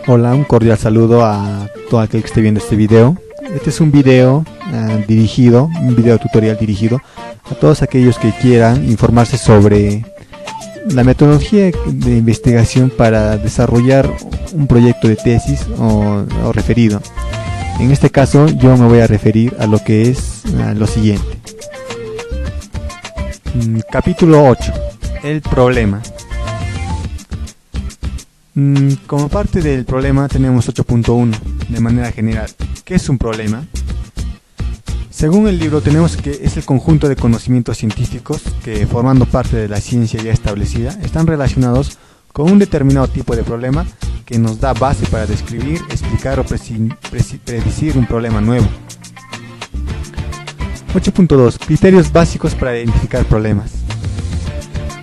Hola, un cordial saludo a todo aquel que esté viendo este video. Este es un video un video tutorial dirigido a todos aquellos que quieran informarse sobre la metodología de investigación para desarrollar un proyecto de tesis o referido. En este caso yo me voy a referir a lo que es lo siguiente. Capítulo 8. El problema. Como parte del problema tenemos 8.1 de manera general. ¿Qué es un problema? Según el libro tenemos que es el conjunto de conocimientos científicos que, formando parte de la ciencia ya establecida, están relacionados con un determinado tipo de problema que nos da base para describir, explicar o predecir un problema nuevo. 8.2. Criterios básicos para identificar problemas.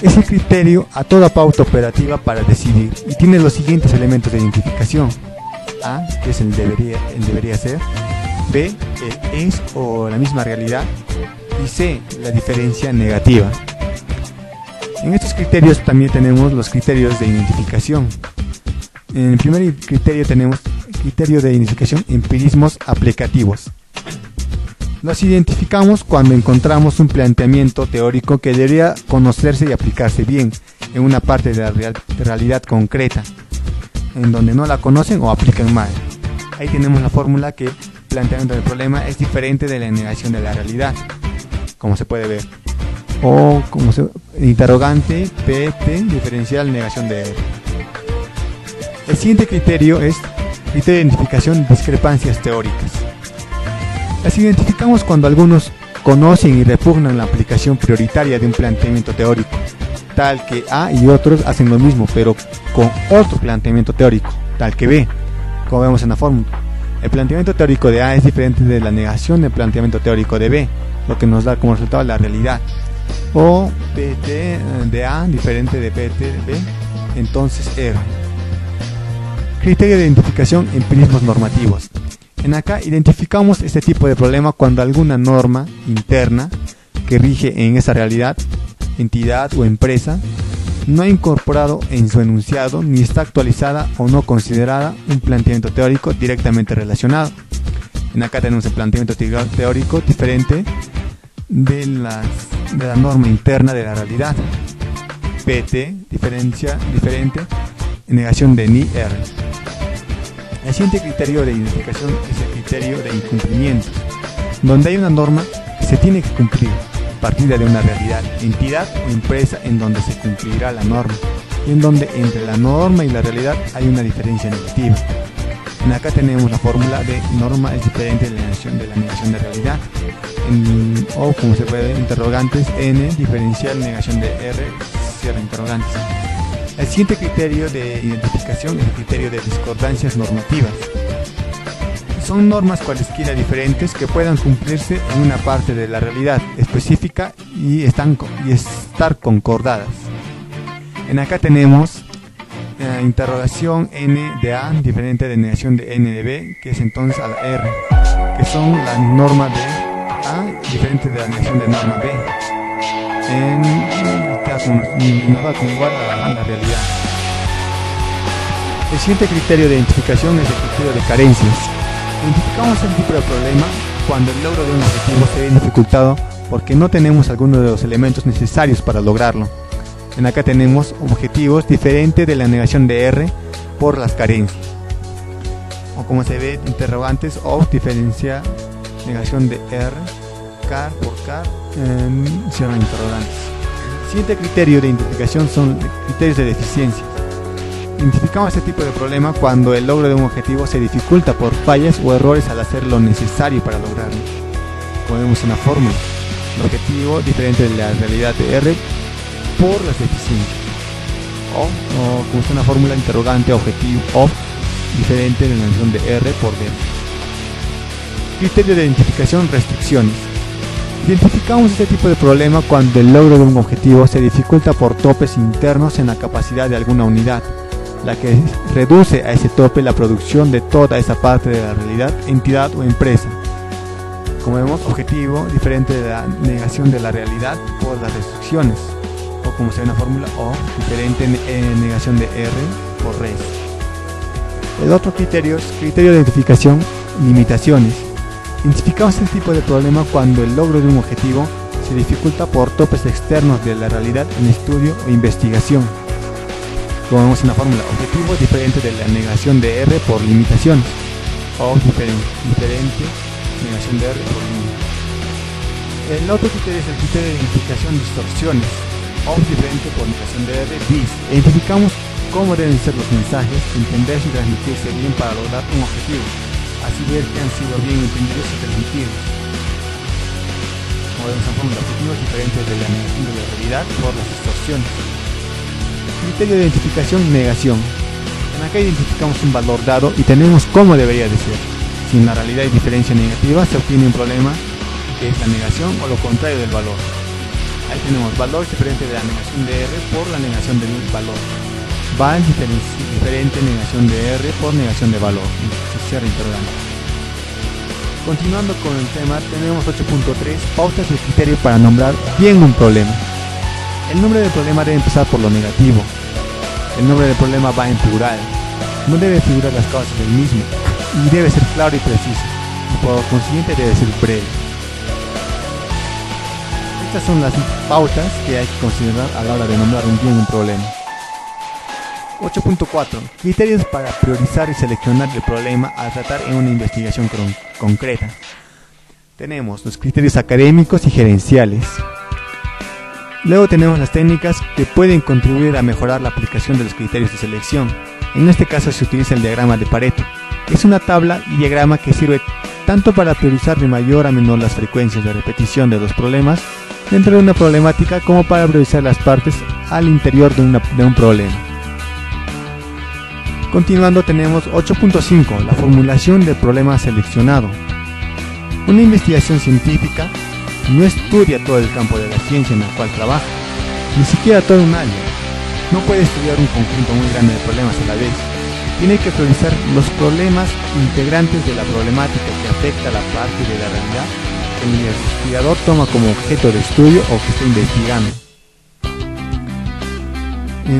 Es el criterio a toda pauta operativa para decidir y tiene los siguientes elementos de identificación. A, que es el debería ser. B, el es o la misma realidad. Y C, la diferencia negativa. En estos criterios también tenemos los criterios de identificación. En el primer criterio tenemos criterio de identificación, empirismos aplicativos. Los identificamos cuando encontramos un planteamiento teórico que debería conocerse y aplicarse bien en una parte de la realidad concreta, en donde no la conocen o aplican mal. Ahí tenemos la fórmula que el planteamiento del problema es diferente de la negación de la realidad, como se puede ver. O como interrogante, PT, diferencial, negación de R. El siguiente criterio es criterio de identificación, discrepancias teóricas. Las identificamos cuando algunos conocen y repugnan la aplicación prioritaria de un planteamiento teórico, tal que A y otros hacen lo mismo, pero con otro planteamiento teórico, tal que B, como vemos en la fórmula. El planteamiento teórico de A es diferente de la negación del planteamiento teórico de B, lo que nos da como resultado la realidad. O PT de A diferente de PT de B, entonces R. Criterio de identificación, empirismos normativos. En acá identificamos este tipo de problema cuando alguna norma interna que rige en esa realidad, entidad o empresa no ha incorporado en su enunciado ni está actualizada o no considerada un planteamiento teórico directamente relacionado. En acá tenemos el planteamiento teórico diferente de la norma interna de la realidad. PT, diferencia diferente, negación de ni R. El siguiente criterio de identificación es el criterio de incumplimiento, donde hay una norma que se tiene que cumplir, partida de una realidad, entidad o empresa en donde se cumplirá la norma, y en donde entre la norma y la realidad hay una diferencia negativa. En acá tenemos la fórmula de norma es diferente de la negación de realidad, o como se puede ver, interrogantes, N, diferencial, negación de R, cierre interrogantes. El siguiente criterio de identificación es el criterio de discordancias normativas. Son normas cualesquiera diferentes que puedan cumplirse en una parte de la realidad específica y estar concordadas. En acá tenemos interrogación N de A diferente de negación de N de B, que es entonces a la R, que son las normas de A diferente de la negación de norma B. Nos va con igual a la realidad. El siguiente criterio de identificación es el criterio de carencias. Identificamos el tipo de problema cuando el logro de un objetivo se ve dificultado porque no tenemos alguno de los elementos necesarios para lograrlo. En acá tenemos objetivos diferentes de la negación de R por las carencias. O como se ve, interrogantes o diferencia negación de R, car por car, cierran interrogantes. El siguiente criterio de identificación son criterios de deficiencia. Identificamos este tipo de problema cuando el logro de un objetivo se dificulta por fallas o errores al hacer lo necesario para lograrlo. Como vemos en la fórmula, el objetivo diferente de la realidad de R por las deficiencias. O como está en la fórmula, interrogante objetivo o diferente de la negación de R por D. Criterio de identificación, restricciones. Identificamos este tipo de problema cuando el logro de un objetivo se dificulta por topes internos en la capacidad de alguna unidad, la que reduce a ese tope la producción de toda esa parte de la realidad, entidad o empresa. Como vemos, objetivo diferente de la negación de la realidad por las restricciones, o como se ve en la fórmula O, diferente negación de R por res. El otro criterio es criterio de identificación, limitaciones. Identificamos este tipo de problema cuando el logro de un objetivo se dificulta por topes externos de la realidad en estudio o investigación. Como vemos en la fórmula, objetivo diferente de la negación de R por limitaciones, o diferente negación de R por limitaciones. El otro criterio es el criterio de identificación distorsiones, o diferente por negación de R bis. Identificamos cómo deben ser los mensajes, entenderse y transmitirse bien para lograr un objetivo, así ver que han sido bien entendidos y transmitidos. Como vemos en la fórmula, objetivos diferentes de la negación de la realidad por las distorsiones. Criterio de identificación negación. En acá identificamos un valor dado y tenemos cómo debería de ser. Si en la realidad hay diferencia negativa, se obtiene un problema que es la negación o lo contrario del valor. Ahí tenemos valor diferente de la negación de R por la negación del valor. Val diferente negación de R por negación de valor. Se cierra interrogante. Continuando con el tema, tenemos 8.3 pautas y criterios para nombrar bien un problema. El nombre del problema debe empezar por lo negativo. El nombre del problema va en plural. No debe figurar las causas del mismo. Y debe ser claro y preciso. Y por consiguiente debe ser breve. Estas son las pautas que hay que considerar a la hora de nombrar bien un problema. 8.4. Criterios para priorizar y seleccionar el problema a tratar en una investigación concreta. Tenemos los criterios académicos y gerenciales. Luego tenemos las técnicas que pueden contribuir a mejorar la aplicación de los criterios de selección. En este caso se utiliza el diagrama de Pareto. Es una tabla y diagrama que sirve tanto para priorizar de mayor a menor las frecuencias de repetición de los problemas dentro de una problemática como para priorizar las partes al interior de un problema. Continuando tenemos 8.5, la formulación del problema seleccionado. Una investigación científica no estudia todo el campo de la ciencia en el cual trabaja, ni siquiera todo un área. No puede estudiar un conjunto muy grande de problemas a la vez. Tiene que priorizar los problemas integrantes de la problemática que afecta a la parte de la realidad que el investigador toma como objeto de estudio o que está investigando.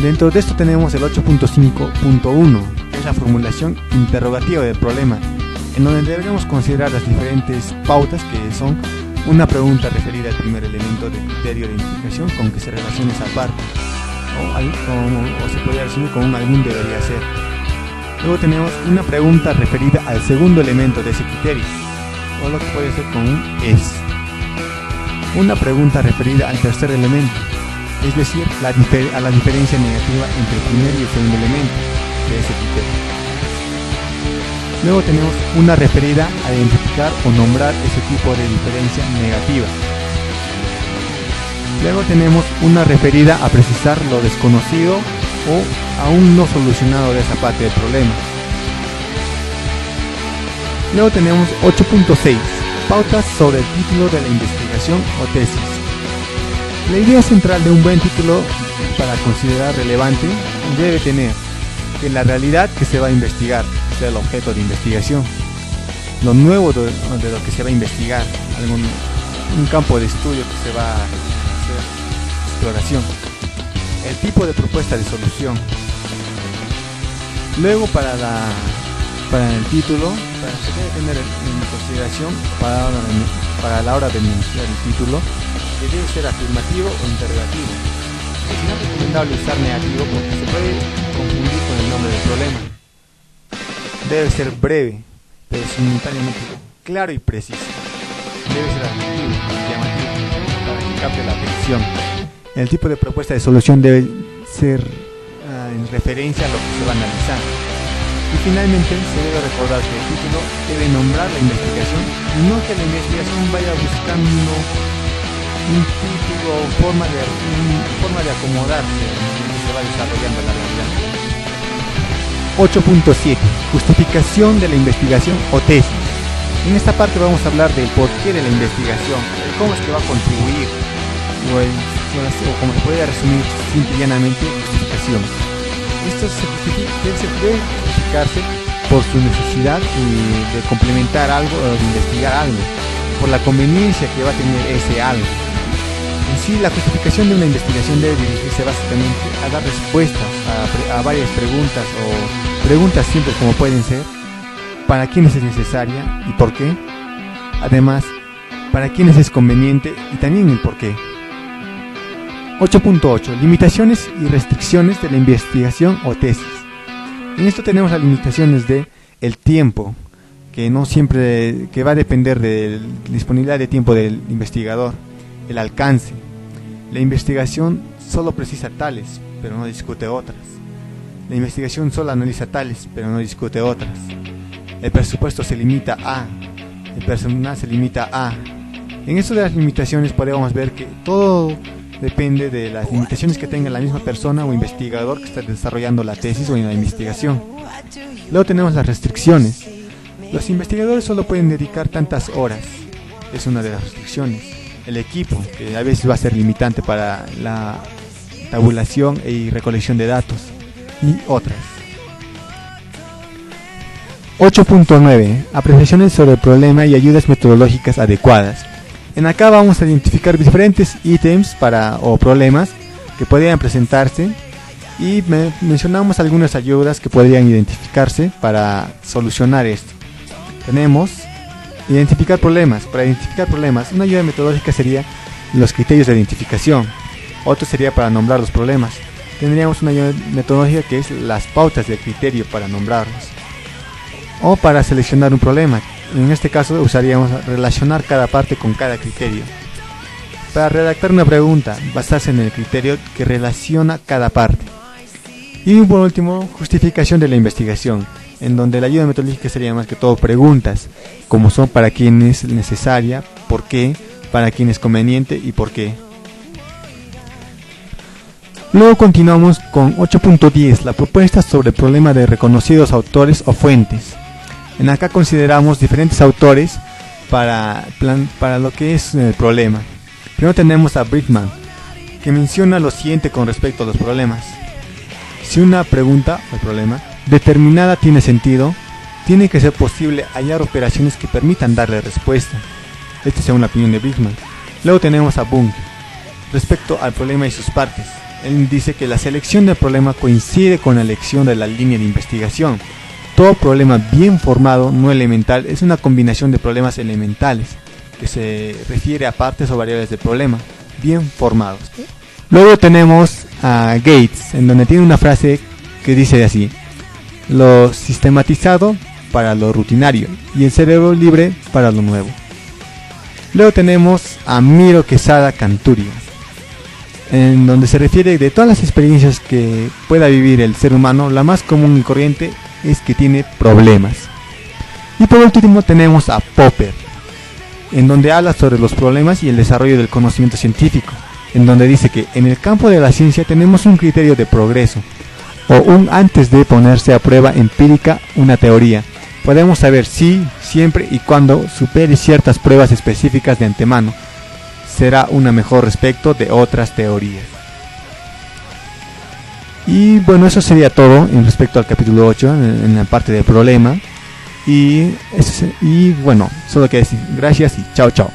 Dentro de esto tenemos el 8.5.1, que es la formulación interrogativa del problema, en donde deberemos considerar las diferentes pautas que son una pregunta referida al primer elemento del criterio de identificación con que se relaciona esa parte, o se podría resumir con un algún debería ser. Luego tenemos una pregunta referida al segundo elemento de ese criterio, o lo que puede ser con un es. Una pregunta referida al tercer elemento, es decir, a la diferencia negativa entre el primer y el segundo elemento de ese criterio. Luego tenemos una referida a identificar o nombrar ese tipo de diferencia negativa. Luego tenemos una referida a precisar lo desconocido o aún no solucionado de esa parte del problema. Luego tenemos 8.6, pautas sobre el título de la investigación o tesis. La idea central de un buen título para considerar relevante debe tener que la realidad que se va a investigar sea el objeto de investigación, lo nuevo de lo que se va a investigar, un campo de estudio que se va a hacer exploración, el tipo de propuesta de solución. Luego para el título, se debe tener en consideración para la hora de enunciar el título, que debe ser afirmativo o interrogativo. Es no recomendable usar negativo porque se puede confundir con el nombre del problema. Debe ser breve, pero simultáneamente claro y preciso. Debe ser atractivo y llamativo para que capte la atención. El tipo de propuesta de solución debe ser en referencia a lo que se va a analizar. Y finalmente se debe recordar que el título debe nombrar la investigación y no que la investigación vaya buscando un título o forma de acomodarse que se va desarrollando la realidad. 8.7. Justificación de la investigación o tesis. En esta parte vamos a hablar del porqué de la investigación, de cómo es que va a contribuir, o como se podría resumir simple y llanamente, justificación. Esto debe justificarse por su necesidad de complementar algo o de investigar algo. por la conveniencia que va a tener ese algo. En sí, la justificación de una investigación debe dirigirse básicamente a dar respuestas a varias preguntas o preguntas simples como pueden ser: ¿para quiénes es necesaria y por qué? Además, ¿para quiénes es conveniente y también el por qué? 8.8. Limitaciones y restricciones de la investigación o tesis. En esto tenemos las limitaciones de el tiempo, que no siempre, que va a depender de la disponibilidad de tiempo del investigador. El alcance. La investigación solo precisa tales, pero no discute otras. La investigación solo analiza tales, pero no discute otras. El presupuesto se limita a. El personal se limita a. En esto de las limitaciones podemos ver que todo depende de las limitaciones que tenga la misma persona o investigador que está desarrollando la tesis o en la investigación. Luego tenemos las restricciones. Los investigadores solo pueden dedicar tantas horas. Es una de las restricciones. El equipo, que a veces va a ser limitante para la tabulación y recolección de datos, y otras. 8.9. Apreciaciones sobre el problema y ayudas metodológicas adecuadas. En acá vamos a identificar diferentes ítems o problemas que podrían presentarse y mencionamos algunas ayudas que podrían identificarse para solucionar esto. Tenemos identificar problemas. Para identificar problemas, una ayuda metodológica sería los criterios de identificación. Otro sería para nombrar los problemas. Tendríamos una ayuda metodológica que es las pautas de criterio para nombrarlos. O para seleccionar un problema. En este caso usaríamos relacionar cada parte con cada criterio. Para redactar una pregunta, basarse en el criterio que relaciona cada parte. Y por último, justificación de la investigación, en donde la ayuda metodológica sería más que todo preguntas, como son para quién es necesaria, por qué, para quién es conveniente y por qué. Luego continuamos con 8.10, la propuesta sobre el problema de reconocidos autores o fuentes. En acá consideramos diferentes autores para lo que es el problema. Primero tenemos a Brickman, que menciona lo siguiente con respecto a los problemas. Si una pregunta o problema determinada tiene sentido, tiene que ser posible hallar operaciones que permitan darle respuesta. Esta es según la opinión de Brickman. Luego tenemos a Bung, respecto al problema y sus partes. Él dice que la selección del problema coincide con la elección de la línea de investigación. Todo problema bien formado, no elemental, es una combinación de problemas elementales, que se refiere a partes o variables del problema, bien formados. Luego tenemos a Gates, en donde tiene una frase que dice así: lo sistematizado para lo rutinario y el cerebro libre para lo nuevo. Luego tenemos a Miro Quesada Canturia, en donde se refiere de todas las experiencias que pueda vivir el ser humano, la más común y corriente es que tiene problemas. Y por último tenemos a Popper, en donde habla sobre los problemas y el desarrollo del conocimiento científico, en donde dice que en el campo de la ciencia tenemos un criterio de progreso, o un antes de ponerse a prueba empírica una teoría. Podemos saber si, siempre y cuando supere ciertas pruebas específicas de antemano, será una mejor respecto de otras teorías. Y bueno, eso sería todo en respecto al capítulo 8 en la parte del problema. Y bueno, solo que decir gracias y chao chao.